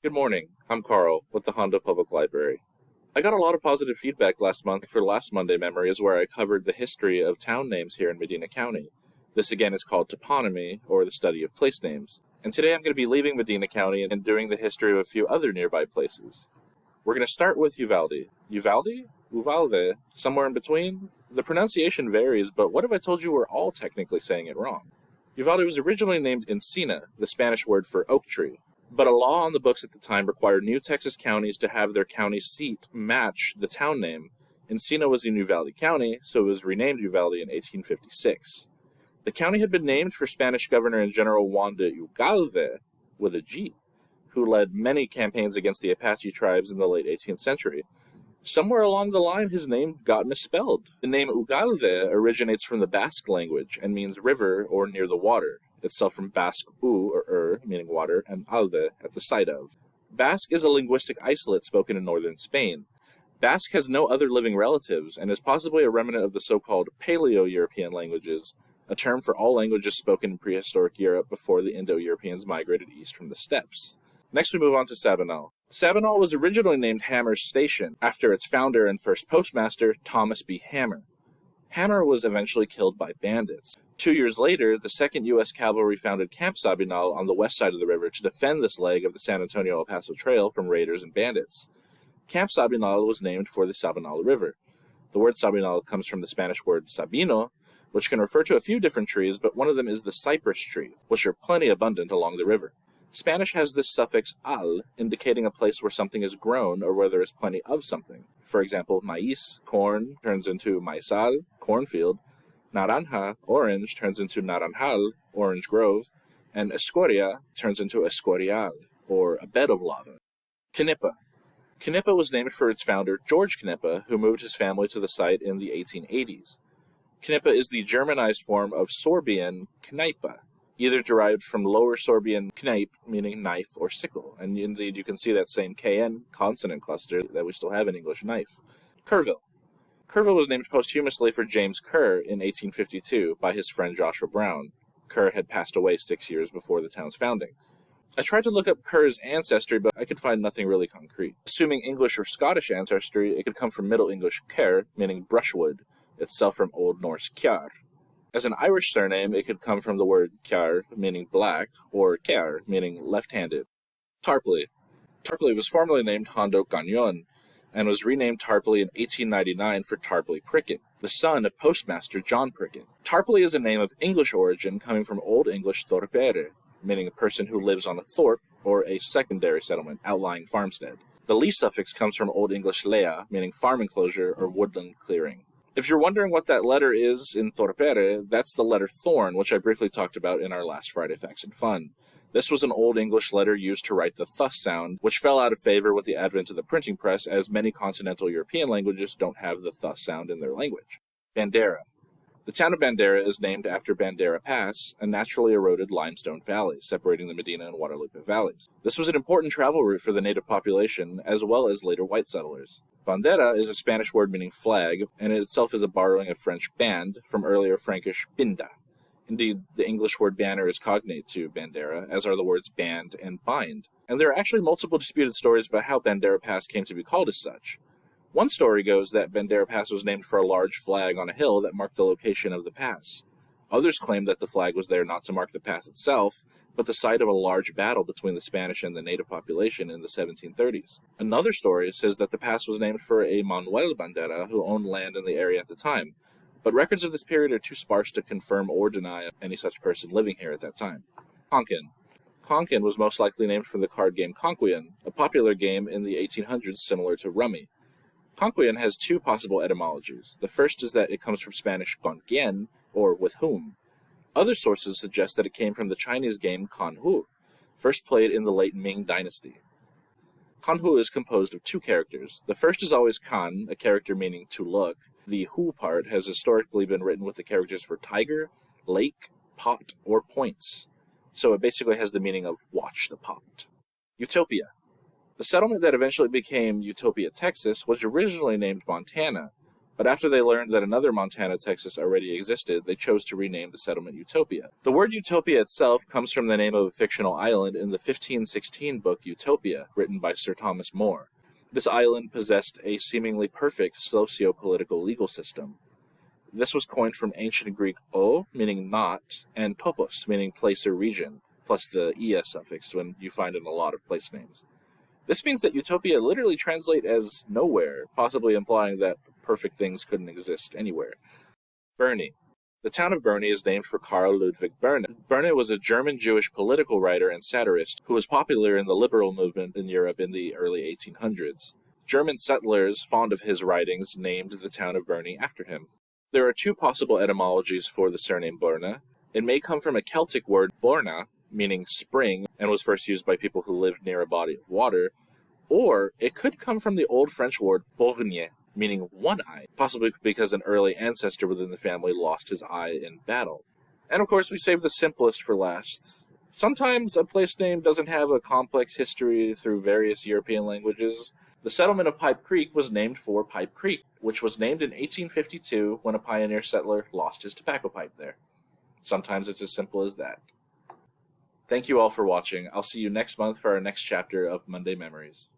Good morning, I'm Carl with the Honda Public Library. I got a lot of positive feedback last month for Last Monday Memories where I covered the history of town names here in Medina County. This again is called toponymy, or the study of place names. And today I'm going to be leaving Medina County and doing the history of a few other nearby places. We're going to start with Uvalde. Uvalde? Uvalde? Somewhere in between? The pronunciation varies, but what if I told you we're all technically saying it wrong? Uvalde was originally named Encina, the Spanish word for oak tree. But a law on the books at the time required new Texas counties to have their county seat match the town name. Encina was in Uvalde County, so it was renamed Uvalde in 1856. The county had been named for Spanish Governor and General Juan de Ugalde, with a G, who led many campaigns against the Apache tribes in the late 18th century. Somewhere along the line, his name got misspelled. The name Ugalde originates from the Basque language and means river or near the water, itself from Basque u or meaning water, and alde, at the site of. Basque is a linguistic isolate spoken in northern Spain. Basque has no other living relatives and is possibly a remnant of the so-called Paleo-European languages, a term for all languages spoken in prehistoric Europe before the Indo-Europeans migrated east from the steppes. Next we move on to Sabinal. Sabinal was originally named Hammer's Station, after its founder and first postmaster, Thomas B. Hammer. Hammer was eventually killed by bandits. 2 years later, the 2nd U.S. Cavalry founded Camp Sabinal on the west side of the river to defend this leg of the San Antonio-El Paso Trail from raiders and bandits. Camp Sabinal was named for the Sabinal River. The word Sabinal comes from the Spanish word sabino, which can refer to a few different trees, but one of them is the cypress tree, which are plenty abundant along the river. Spanish has this suffix al, indicating a place where something is grown or where there is plenty of something. For example, maíz, corn, turns into maizal, cornfield. Naranja, orange, turns into naranjal, orange grove. And escoria turns into escorial, or a bed of lava. Canepa. Canepa was named for its founder, George Canepa, who moved his family to the site in the 1880s. Canepa is the Germanized form of Sorbian kneipa, either derived from Lower Sorbian kneip, meaning knife or sickle, and indeed you can see that same KN consonant cluster that we still have in English knife. Kerrville. Kerrville was named posthumously for James Kerr in 1852 by his friend Joshua Brown. Kerr had passed away 6 years before the town's founding. I tried to look up Kerr's ancestry, but I could find nothing really concrete. Assuming English or Scottish ancestry, it could come from Middle English ker, meaning brushwood, itself from Old Norse kjar. As an Irish surname, it could come from the word kjar, meaning black, or ker, meaning left-handed. Tarpley. Tarpley was formerly named Hondo Cañon, and was renamed Tarpley in 1899 for Tarpley Prickett, the son of postmaster John Prickett. Tarpley is a name of English origin coming from Old English thorpere, meaning a person who lives on a thorp, or a secondary settlement, outlying farmstead. The lee suffix comes from Old English lea, meaning farm enclosure or woodland clearing. If you're wondering what that letter is in thorpere, that's the letter thorn, which I briefly talked about in our last Friday Facts and Fun. This was an Old English letter used to write the th sound, which fell out of favor with the advent of the printing press, as many continental European languages don't have the th sound in their language. Bandera. The town of Bandera is named after Bandera Pass, a naturally eroded limestone valley separating the Medina and Guadalupe valleys. This was an important travel route for the native population, as well as later white settlers. Bandera is a Spanish word meaning flag, and it itself is a borrowing of French band from earlier Frankish binda. Indeed, the English word banner is cognate to Bandera, as are the words band and bind. And there are actually multiple disputed stories about how Bandera Pass came to be called as such. One story goes that Bandera Pass was named for a large flag on a hill that marked the location of the pass. Others claim that the flag was there not to mark the pass itself, but the site of a large battle between the Spanish and the native population in the 1730s. Another story says that the pass was named for a Manuel Bandera who owned land in the area at the time, but records of this period are too sparse to confirm or deny any such person living here at that time. Conkin. Conkin was most likely named for the card game Conquian, a popular game in the 1800s similar to Rummy. Conquian has two possible etymologies. The first is that it comes from Spanish con quien, or with whom. Other sources suggest that it came from the Chinese game Kanhu, first played in the late Ming dynasty. Kanhu is composed of two characters. The first is always kan, a character meaning to look. The hu part has historically been written with the characters for tiger, lake, pot, or points. So it basically has the meaning of watch the pot. Utopia. The settlement that eventually became Utopia, Texas, was originally named Montana, But after they learned that another Montana, Texas already existed, they chose to rename the settlement Utopia. The word Utopia itself comes from the name of a fictional island in the 1516 book Utopia, written by Sir Thomas More. This island possessed a seemingly perfect socio-political legal system. This was coined from ancient Greek o, meaning not, and topos, meaning place or region, plus the es suffix when you find in a lot of place names. This means that Utopia literally translates as nowhere, possibly implying that perfect things couldn't exist anywhere. Berney. The town of Berney is named for Karl Ludwig Berne. Berne was a German Jewish political writer and satirist who was popular in the liberal movement in Europe in the early 1800s. German settlers, fond of his writings, named the town of Berney after him. There are two possible etymologies for the surname Berne. It may come from a Celtic word borna, meaning spring, and was first used by people who lived near a body of water, or it could come from the Old French word borgne, meaning one eye, possibly because an early ancestor within the family lost his eye in battle. And of course, we save the simplest for last. Sometimes a place name doesn't have a complex history through various European languages. The settlement of Pipe Creek was named for Pipe Creek, which was named in 1852 when a pioneer settler lost his tobacco pipe there. Sometimes it's as simple as that. Thank you all for watching. I'll see you next month for our next chapter of Monday Memories.